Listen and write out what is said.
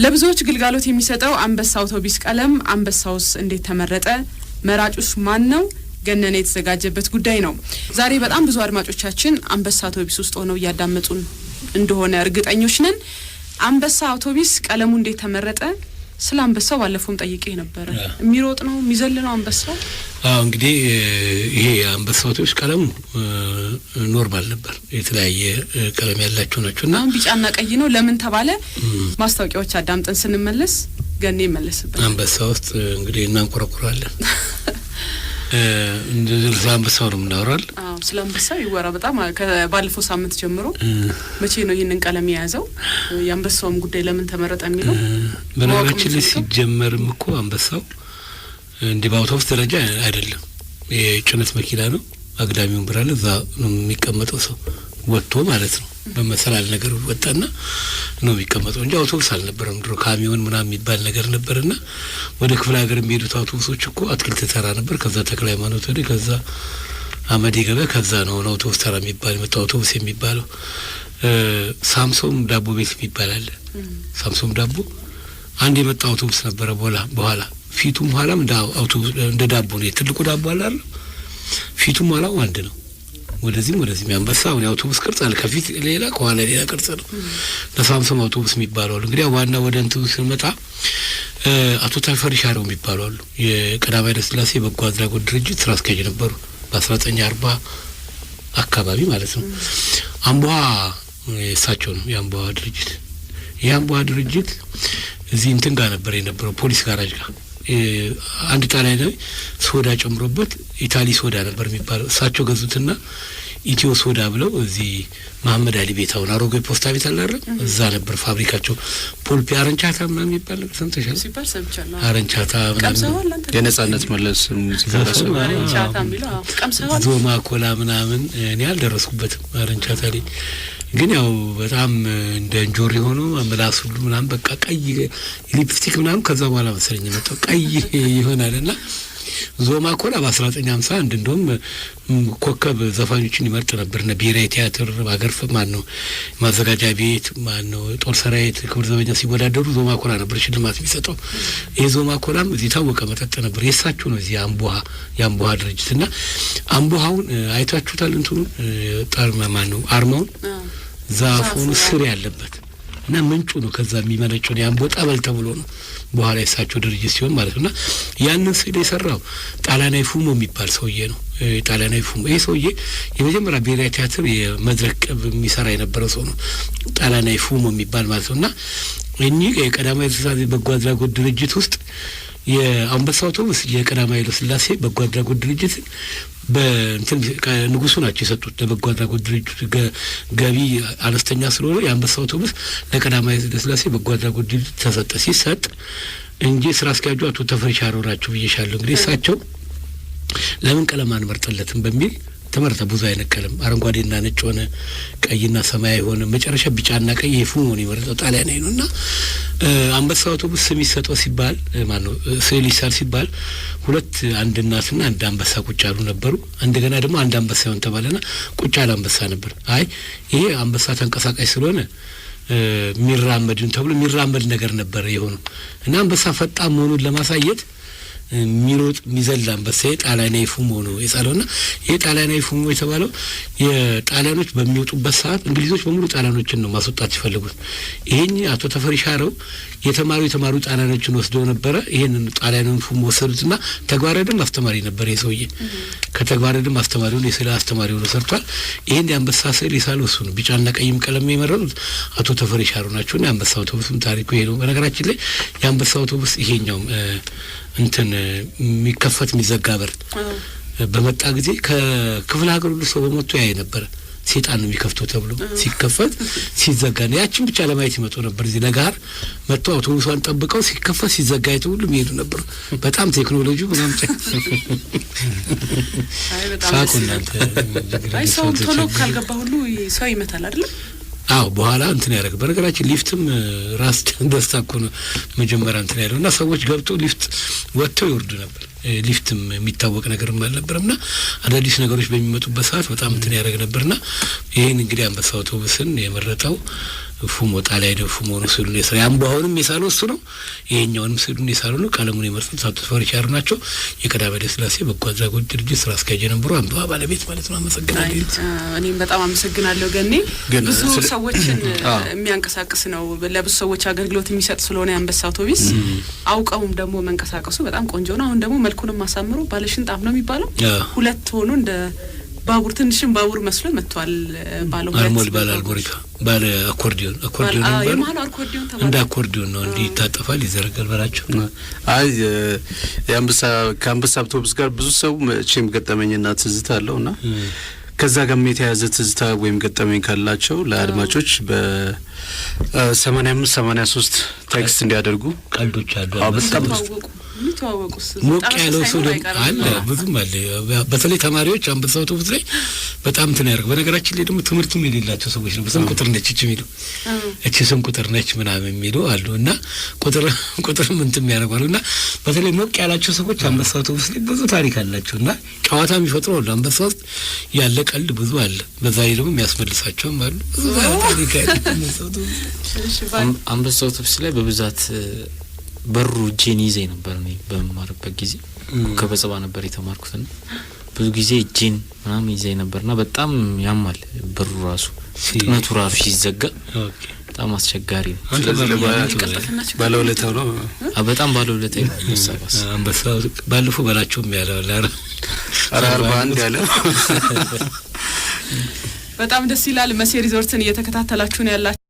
ለብዙዎች ግልጋሎት የሚሰጠው አንበሳ አውቶቡስ ቀለም አንበሳውስ እንዴት ተመረጠ? መራጩስ ማን ነው? ገነነ የተዘጋጀበት ጉዳይ ነው። ዛሬ በጣም ብዙ አድማጮቻችን አንበሳ አውቶቡስ ውስጥ ሆነው ያዳመጡን እንደሆነ እርግጠኞች ነን። አንበሳ አውቶቡስ ቀለሙ እንዴት ተመረጠ? ስለ አንበሳው ባለፈውም ጠይቄ ነበር። የሚሮጥ ነው የሚዘል ነው አንበሳው? እንግዲህ ይሄ አንበሳ አውቶቡስ ቀለሙ ኖርማል ነበር። የተለያየ ቀለም ያላቸው ናቸውና ቢጫና ቀይ ነው። ለምን ተባለ? ማስታወቂያዎች አዳምጠን ስንመለስ ገኔ ይመለስበት። አንበሳ ውስጥ እንግዲህ እናንቆረቁራለን። እንደዚህ አንበሳው ነው የምናወራው። ስለ አንበሳው ይወራ በጣም ከባለፈው ሳምንት ጀምሮ። መቼ ነው ይሄንን ቀለም የያዘው? የአንበሳውም ጉዳይ ለምን ተመረጠ የሚለው በነገራችን ላይ ሲጀመርም እኮ አንበሳው እንደ በአውቶቡስ ደረጃ አይደለም። የጭነት መኪና ነው። አግዳሚውን ብራለ እዛ ነው የሚቀመጠው ሰው ወጥቶ ማለት ነው። በመሰላል ነገር ወጣና ነው የሚቀመጠው እንጂ አውቶቡስ አልነበረም። ድሮ ካሚዮን ምናምን የሚባል ነገር ነበርና ወደ ክፍለ ሀገር የሚሄዱት አውቶቡሶች እኮ አትክልት ተራ ነበር። ከዛ ተክለ ሃይማኖት ወደ ከዛ አመዴ ገበያ ከዛ ነው አውቶቡስ ተራ የሚባል መጣ አውቶቡስ የሚባለው። ሳምሶም ዳቦ ቤት የሚባል አለ። ሳምሶም ዳቦ አንድ የመጣ አውቶቡስ ነበረ። በኋላ ፊቱም ኋላም እንደ ዳቦ ነው። ትልቁ ዳቦ አለ አይደል? ፊቱም ኋላው አንድ ነው። ወደዚህ አንበሳው የአውቶቡስ ቅርጽ አለ። ከፊት ሌላ ከኋላ ሌላ ቅርጽ ነው። ለሳምሶም አውቶቡስ የሚባለው እንግዲህ ዋና ወደ እንትን ስንመጣ አቶ ተፈሪ ሻረው የሚባለው አሉ። የቀዳማዊ ኃይለ ሥላሴ በጎ አድራጎት ድርጅት ስራ አስኪያጅ ነበሩ። በ1940 አካባቢ ማለት ነው። አምቦሃ እሳቸው ነው የአምቦሃ ድርጅት። የአምቦሃ ድርጅት እዚህ እንትን ጋር ነበር የነበረው ፖሊስ ጋራጅ ጋር አንድ ጣሊያናዊ ሶዳ ጨምሮበት ኢታሊ ሶዳ ነበር የሚባለው። እሳቸው ገዙትና ኢትዮ ሶዳ ብለው እዚህ መሐመድ አሊ ቤታውን አሮጌ ፖስታ ቤት አለ አይደል? እዛ ነበር ፋብሪካቸው። ፖልፒ አረንቻታ ምናምን የሚባል ነገር ሰምተሻል? ሲባል ሰምቻለሁ። አረንቻታ ምናምን የነጻነት መለስ ሙዚቃ ራሱ አረንቻታ የሚለው ቀምሰዋል። ዞማ ኮላ ምናምን እኔ አልደረስኩበትም አረንቻታ ላይ ግን ያው በጣም እንደ እንጆሪ ሆኖ አመላስ ሁሉ ምናምን በቃ ቀይ ሊፕስቲክ ምናምን ከዛ በኋላ መሰለኝ መጣው ቀይ ይሆናልና ዞማ ኮላ በ1951 እንደውም ኮከብ ዘፋኞችን ይመርጥ ነበር። ብሔራዊ ቲያትር ሀገር ማን ነው ማዘጋጃ ቤት ማን ነው ጦር ሰራዊት ክብር ዘበኛ ሲወዳደሩ ዞማ ኮላ ነበር ሽልማት የሚሰጠው። የዞማ ኮላም እዚህ ታወቀ መጠጥ ነበር። የሳቸው ነው እዚህ የአምቦሃ ድርጅትና አምቦሃውን አይታችሁታል? እንትኑ ጠርማ ማን ነው አርማውን ዛፉን ስር ያለበት እና ምንጩ ነው ከዛ የሚመነጨው የአምቦ ጠበል ተብሎ ነው በኋላ የሳቸው ድርጅት ሲሆን ማለት ነውና ያንን ስለ የሰራው ጣሊያናዊ ፉሞ የሚባል ሰውዬ ነው። ጣሊያናዊ ፉሞ ይሄ ሰውዬ የመጀመሪያ ብሔራዊ ቲያትር የመድረክ የሚሰራ የነበረው ሰው ነው። ጣሊያናዊ ፉሞ የሚባል ማለት ነውና እኚህ የቀዳማዊ ኃይለ ሥላሴ በጎ አድራጎት ድርጅት ውስጥ የአንበሳ አውቶቡስ የቀዳማዊ ኃይለ ሥላሴ በጎ አድራጎት ድርጅት በእንትን ንጉሱ ናቸው የሰጡት። ለበጎ አድራጎት ድርጅት ገቢ አነስተኛ ስለሆነ የአንበሳ አውቶቡስ ለቀዳማዊ ኃይለ ሥላሴ በጎ አድራጎት ድርጅት ተሰጠ። ሲሰጥ እንጂ ስራ አስኪያጁ አቶ ተፈሪ ሻረው ናቸው ብዬሻለሁ። እንግዲህ እሳቸው ለምን ቀለም አንመርጥለትም በሚል ተመረጠ። ብዙ አይነት ቀለም አረንጓዴና ነጭ ሆነ፣ ቀይና ሰማያዊ ሆነ፣ መጨረሻ ቢጫና ቀይ የፉሞ ነው የመረጠው ጣሊያናዊ ነውና አንበሳ አውቶቡስ ስም ይሰጠው ሲባል ማነው ስዕል ይሳል ሲባል ሁለት አንድ እናትና አንድ አንበሳ ቁጭ ያሉ ነበሩ። እንደገና ደግሞ አንድ አንበሳ ይሆን ተባለና ቁጭ ያለ አንበሳ ነበር። አይ ይሄ አንበሳ ተንቀሳቃሽ ስለሆነ ሚራመድን ተብሎ ሚራመድ ነገር ነበር የሆነው እና አንበሳ ፈጣን መሆኑን ለማሳየት ሚሮጥ ሚዘል አንበሳ ጣሊያናዊ ፉሞ ነው የጻለውና ይሄ ጣሊያናዊ ፉሞ የተባለው የጣሊያኖች በሚወጡበት ሰዓት እንግሊዞች በሙሉ ጣሊያኖችን ነው ማስወጣት ሲፈልጉት። ይሄን አቶ ተፈሪ ሻረው የተማሩ ጣሊያኖችን ወስደው ነበረ። ይሄንን ጣሊያኑን ፉሞ ወሰዱትና ተግባረድም አስተማሪ ነበር የሰውዬ። ከተግባረድም አስተማሪውን የስዕል አስተማሪ ሆኖ ሰርቷል። ይሄን የአንበሳ ስዕል የሳለው እሱ ነው። ቢጫና ቀይም ቀለም የመረጡት አቶ ተፈሪ ሻረው ናቸውና የአንበሳ አውቶቡስም ታሪኩ ይሄ ነው። በነገራችን ላይ የአንበሳ አውቶቡስ ይሄኛው እንትን የሚከፈት የሚዘጋ በር በመጣ ጊዜ ከክፍለ ሀገር ሁሉ ሰው በመጥቶ ያይ ነበር። ሴጣን ነው የሚከፍተው ተብሎ ሲከፈት ሲዘጋ ነው። ያችን ብቻ ለማየት ይመጡ ነበር። እዚህ ለጋር መጥቶ አውቶቡሷን ጠብቀው ሲከፈት ሲዘጋ አይተው ሁሉ የሚሄዱ ነበር። በጣም ቴክኖሎጂው ምናምን ሳቁ እናንተ አይ ሰው ቶሎ ካልገባ ሁሉ ሰው ይመታል አይደል? አዎ በኋላ እንትን ያደረገ በነገራችን ሊፍትም ራስ ደስታ እኮ ነው መጀመሪያ እንትን ያለውና ሰዎች ገብተው ሊፍት ወጥተው ይወርዱ ነበር። ሊፍትም የሚታወቅ ነገርም አልነበረምና አዳዲስ ነገሮች በሚመጡበት ሰዓት በጣም እንትን ያደረገ ነበርና ይሄን እንግዲህ አንበሳ አውቶቡስን የመረጠው ፉሞ ጣሊያ ሄደ ፉሞ ነው ስሉን የሰራ ያምባውንም የሳለው እሱ ነው። ይሄኛውንም ስሉን የሳለው ነው። ቀለሙን የመረጡት አቶ ፈሪቻር ናቸው። የቀዳማዊ ኃይለ ሥላሴ በጎ አድራጎት ድርጅት ስራ አስኪያጅ ነበሩ። አምባዋ ባለቤት ማለት ነው። አመሰግናለሁ። እኔም በጣም አመሰግናለሁ ገኔ። ብዙ ሰዎችን የሚያንቀሳቅስ ነው። ለብዙ ሰዎች አገልግሎት የሚሰጥ ስለሆነ የአንበሳ አውቶቢስ አውቀውም ደግሞ መንቀሳቀሱ በጣም ቆንጆ ነው። አሁን ደግሞ መልኩንም ማሳምሩ ባለሽንጣፍ ነው የሚባለው። ሁለት ሆኖ እንደ ባቡር ትንሽም ባቡር መስሎ መጥቷል። ባለ ሁለት አልሞል ባለ አልጎሪካ ባለ አኮርዲዮን ነው የማለ አኮርዲዮን ተባለ። እንደ አኮርዲዮን ነው እንዲህ ይታጠፋል፣ ይዘረጋል በላቸው። አይ ከአንበሳ አውቶቡስ ጋር ብዙ ሰው መቼም ገጠመኝና ትዝታ አለውና ከዛ ጋር የተያዘ ትዝታ ወይም ገጠመኝ ካላቸው ለአድማጮች በ85 83 ቴክስት እንዲያደርጉ ቀልዶች አሉ። በጣም ሞቅ ያለው ሰው አለ፣ ብዙም አለ። በተለይ ተማሪዎች አንበሳ አውቶቡስ ላይ በጣም እንትን ያደርግ። በነገራችን ላይ ደግሞ ትምህርቱም የሌላቸው ሰዎች ነው። በስም ቁጥር ነች የሚሉ እቺ ስም ቁጥር ነች ምናምን የሚሉ አሉ እና ቁጥር እንትን ያደርጋሉና በተለይ ሞቅ ያላቸው ሰዎች አንበሳ አውቶቡስ ላይ ብዙ ታሪክ አላቸው እና ጨዋታ የሚፈጥሩ አሉ። አንበሳ ውስጥ ያለ ቀልድ ብዙ አለ። በዛ ላይ ደግሞ የሚያስመልሳቸውም አሉ። ብዙ ታሪክ አለ አንበሳ አውቶቡስ ላይ በብዛት በሩ እጄን ይዘኝ ነበር። እኔ በመማርበት ጊዜ ከበጸባ ነበር የተማርኩትና ብዙ ጊዜ እጄን ምናምን ይዘኝ ነበርና በጣም ያማል። በሩ ራሱ ፍጥነቱ ራሱ ሲዘጋ በጣም አስቸጋሪ ነው። ባለውለታው ነው። በጣም ባለውለታው ነው። አንበሳ ባለፈው በላቸውም ያለው አረ 41 ያለ በጣም ደስ ይላል። መሴ ሪዞርትን እየተከታተላችሁ ነው ያላችሁ።